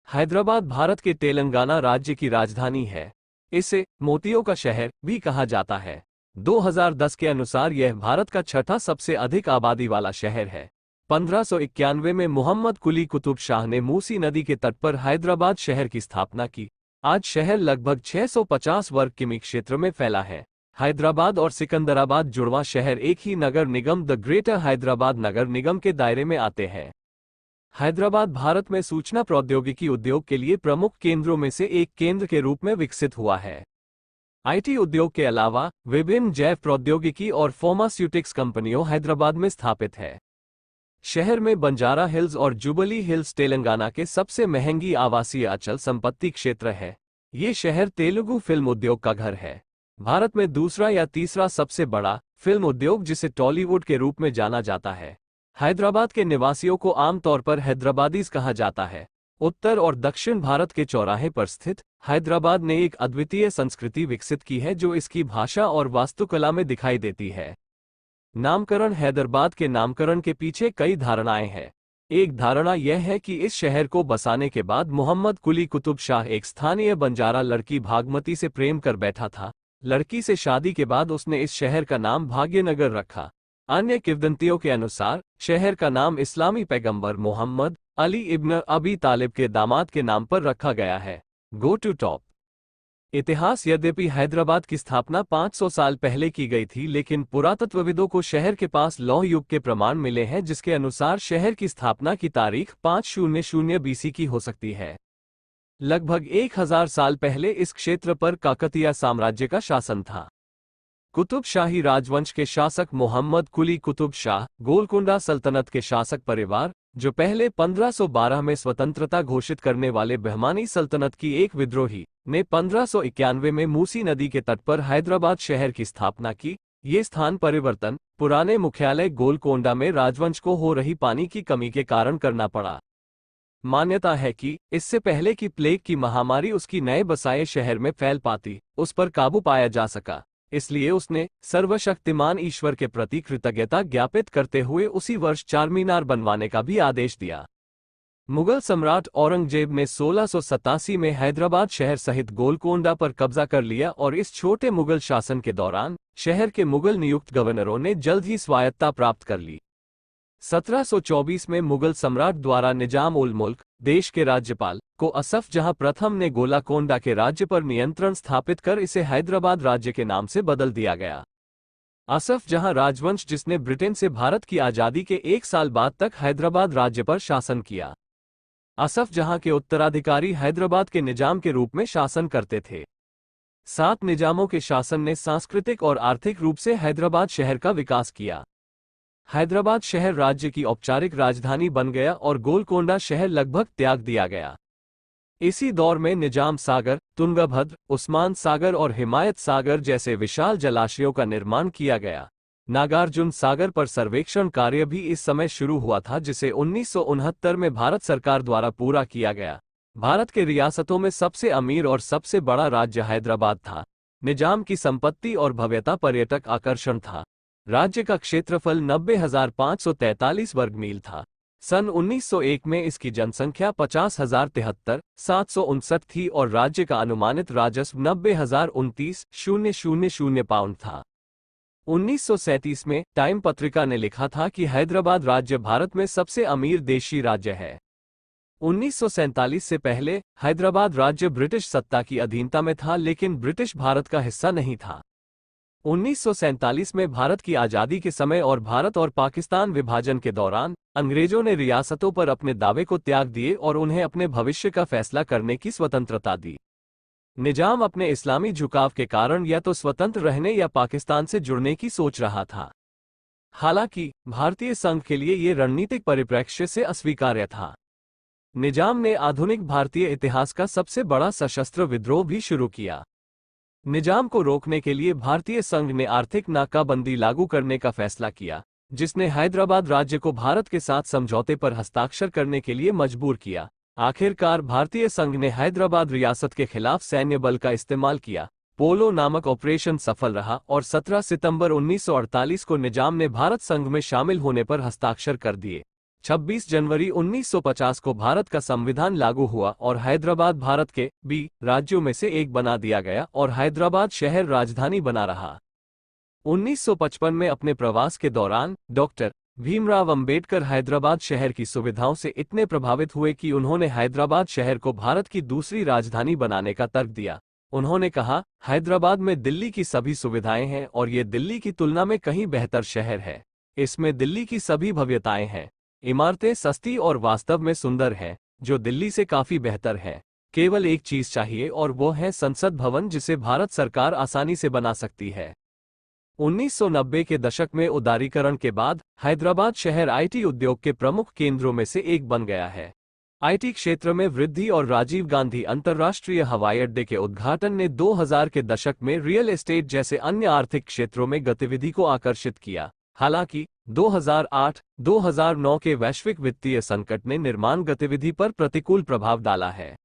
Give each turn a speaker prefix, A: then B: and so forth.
A: हैदराबाद भारत के तेलंगाना राज्य की राजधानी है। इसे मोतियों का शहर भी कहा जाता है। 2010 के अनुसार यह भारत का छठा सबसे अधिक आबादी वाला शहर है। 1591 में मोहम्मद कुली कुतुब शाह ने मूसी नदी के तट पर हैदराबाद शहर की स्थापना की। आज शहर लगभग 650 वर्ग किमी क्षेत्र में फैला है। हैदराबाद और सिकंदराबाद जुड़वां शहर एक ही नगर निगम द ग्रेटर हैदराबाद नगर निगम के दायरे में आते हैं। हैदराबाद भारत में सूचना प्रौद्योगिकी उद्योग के लिए प्रमुख केंद्रों में से एक केंद्र के रूप में विकसित हुआ है। आईटी उद्योग के अलावा विभिन्न जैव प्रौद्योगिकी और फार्मास्यूटिक्स कंपनियों हैदराबाद में स्थापित है। शहर में बंजारा हिल्स और जुबली हिल्स तेलंगाना के सबसे महंगी आवासीय अचल संपत्ति क्षेत्र है। ये शहर तेलुगु फिल्म उद्योग का घर है। भारत में दूसरा या तीसरा सबसे बड़ा फिल्म उद्योग जिसे टॉलीवुड के रूप में जाना जाता है। हैदराबाद के निवासियों को आमतौर पर हैदराबादीज कहा जाता है। उत्तर और दक्षिण भारत के चौराहे पर स्थित हैदराबाद ने एक अद्वितीय संस्कृति विकसित की है जो इसकी भाषा और वास्तुकला में दिखाई देती है। नामकरण हैदराबाद के नामकरण के पीछे कई धारणाएं हैं। एक धारणा यह है कि इस शहर को बसाने के बाद मोहम्मद कुली कुतुब शाह एक स्थानीय बंजारा लड़की भागमती से प्रेम कर बैठा था। लड़की से शादी के बाद उसने इस शहर का नाम भाग्यनगर रखा। अन्य किंवदंतियों के अनुसार शहर का नाम इस्लामी पैगंबर मोहम्मद अली इब्न अबी तालिब के दामाद के नाम पर रखा गया है। गो टू टॉप इतिहास यद्यपि हैदराबाद की स्थापना 500 साल पहले की गई थी, लेकिन पुरातत्वविदों को शहर के पास लौह युग के प्रमाण मिले हैं जिसके अनुसार शहर की स्थापना की तारीख 500 बीसी की हो सकती है। लगभग 1000 साल पहले इस क्षेत्र पर काकतीय साम्राज्य का शासन था। कुतुब शाही राजवंश के शासक मोहम्मद कुली कुतुब शाह, गोलकुंडा सल्तनत के शासक परिवार, जो पहले 1512 में स्वतंत्रता घोषित करने वाले बहमानी सल्तनत की एक विद्रोही, ने 1591 में मूसी नदी के तट पर हैदराबाद शहर की स्थापना की। ये स्थान परिवर्तन पुराने मुख्यालय गोलकोंडा में राजवंश को हो रही पानी की कमी के कारण करना पड़ा। मान्यता है कि इससे पहले कि प्लेग की महामारी उसकी नए बसाए शहर में फैल पाती, उस पर काबू पाया जा सका। इसलिए उसने सर्वशक्तिमान ईश्वर के प्रति कृतज्ञता ज्ञापित करते हुए उसी वर्ष चारमीनार बनवाने का भी आदेश दिया। मुगल सम्राट औरंगजेब ने 1687 में हैदराबाद शहर सहित गोलकोंडा पर कब्जा कर लिया और इस छोटे मुगल शासन के दौरान शहर के मुगल नियुक्त गवर्नरों ने जल्द ही स्वायत्तता प्राप्त कर ली। 1724 में मुगल सम्राट द्वारा निजाम उल मुल्क, देश के राज्यपाल, को असफ जहां प्रथम ने गोलाकोंडा के राज्य पर नियंत्रण स्थापित कर इसे हैदराबाद राज्य के नाम से बदल दिया गया। असफ जहां राजवंश जिसने ब्रिटेन से भारत की आजादी के 1 साल बाद तक हैदराबाद राज्य पर शासन किया। असफ जहां के उत्तराधिकारी हैदराबाद के निजाम के रूप में शासन करते थे। 7 निजामों के शासन ने सांस्कृतिक और आर्थिक रूप से हैदराबाद शहर का विकास किया। हैदराबाद शहर राज्य की औपचारिक राजधानी बन गया और गोलकोंडा शहर लगभग त्याग दिया गया। इसी दौर में निजाम सागर, तुंगभद्र, उस्मान सागर और हिमायत सागर जैसे विशाल जलाशयों का निर्माण किया गया। नागार्जुन सागर पर सर्वेक्षण कार्य भी इस समय शुरू हुआ था, जिसे 1969 में भारत सरकार द्वारा पूरा किया गया। भारत के रियासतों में सबसे अमीर और सबसे बड़ा राज्य हैदराबाद था। निजाम की संपत्ति और भव्यता पर्यटक आकर्षण था। राज्य का क्षेत्रफल 90,543 वर्ग मील था। सन 1901 में इसकी जनसंख्या 50,073,759 थी और राज्य का अनुमानित राजस्व 90,029,000 पाउंड था। 1937 में टाइम पत्रिका ने लिखा था कि हैदराबाद राज्य भारत में सबसे अमीर देशी राज्य है। 1947 से पहले हैदराबाद राज्य ब्रिटिश सत्ता की अधीनता में था, लेकिन ब्रिटिश भारत का हिस्सा नहीं था। 1947 में भारत की आजादी के समय और भारत और पाकिस्तान विभाजन के दौरान अंग्रेजों ने रियासतों पर अपने दावे को त्याग दिए और उन्हें अपने भविष्य का फैसला करने की स्वतंत्रता दी। निजाम अपने इस्लामी झुकाव के कारण या तो स्वतंत्र रहने या पाकिस्तान से जुड़ने की सोच रहा था। हालांकि भारतीय संघ के लिए ये रणनीतिक परिप्रेक्ष्य से अस्वीकार्य था। निजाम ने आधुनिक भारतीय इतिहास का सबसे बड़ा सशस्त्र विद्रोह भी शुरू किया। निजाम को रोकने के लिए भारतीय संघ ने आर्थिक नाकाबंदी लागू करने का फैसला किया, जिसने हैदराबाद राज्य को भारत के साथ समझौते पर हस्ताक्षर करने के लिए मजबूर किया। आखिरकार भारतीय संघ ने हैदराबाद रियासत के खिलाफ सैन्य बल का इस्तेमाल किया। पोलो नामक ऑपरेशन सफल रहा और 17 सितंबर 1948 को निजाम ने भारत संघ में शामिल होने पर हस्ताक्षर कर दिए। 26 जनवरी 1950 को भारत का संविधान लागू हुआ और हैदराबाद भारत के राज्यों में से एक बना दिया गया और हैदराबाद शहर राजधानी बना रहा। 1955 में अपने प्रवास के दौरान डॉक्टर भीमराव अंबेडकर हैदराबाद शहर की सुविधाओं से इतने प्रभावित हुए कि उन्होंने हैदराबाद शहर को भारत की दूसरी राजधानी बनाने का तर्क दिया। उन्होंने कहा, हैदराबाद में दिल्ली की सभी सुविधाएं हैं और ये दिल्ली की तुलना में कहीं बेहतर शहर है। इसमें दिल्ली की सभी भव्यताएं हैं। इमारतें सस्ती और वास्तव में सुंदर हैं, जो दिल्ली से काफी बेहतर है। केवल एक चीज चाहिए और वो है संसद भवन, जिसे भारत सरकार आसानी से बना सकती है। 1990 के दशक में उदारीकरण के बाद हैदराबाद शहर आईटी उद्योग के प्रमुख केंद्रों में से एक बन गया है। आईटी क्षेत्र में वृद्धि और राजीव गांधी अंतर्राष्ट्रीय हवाई अड्डे के उद्घाटन ने 2000 के दशक में रियल एस्टेट जैसे अन्य आर्थिक क्षेत्रों में गतिविधि को आकर्षित किया। हालांकि 2008-2009 के वैश्विक वित्तीय संकट ने निर्माण गतिविधि पर प्रतिकूल प्रभाव डाला है।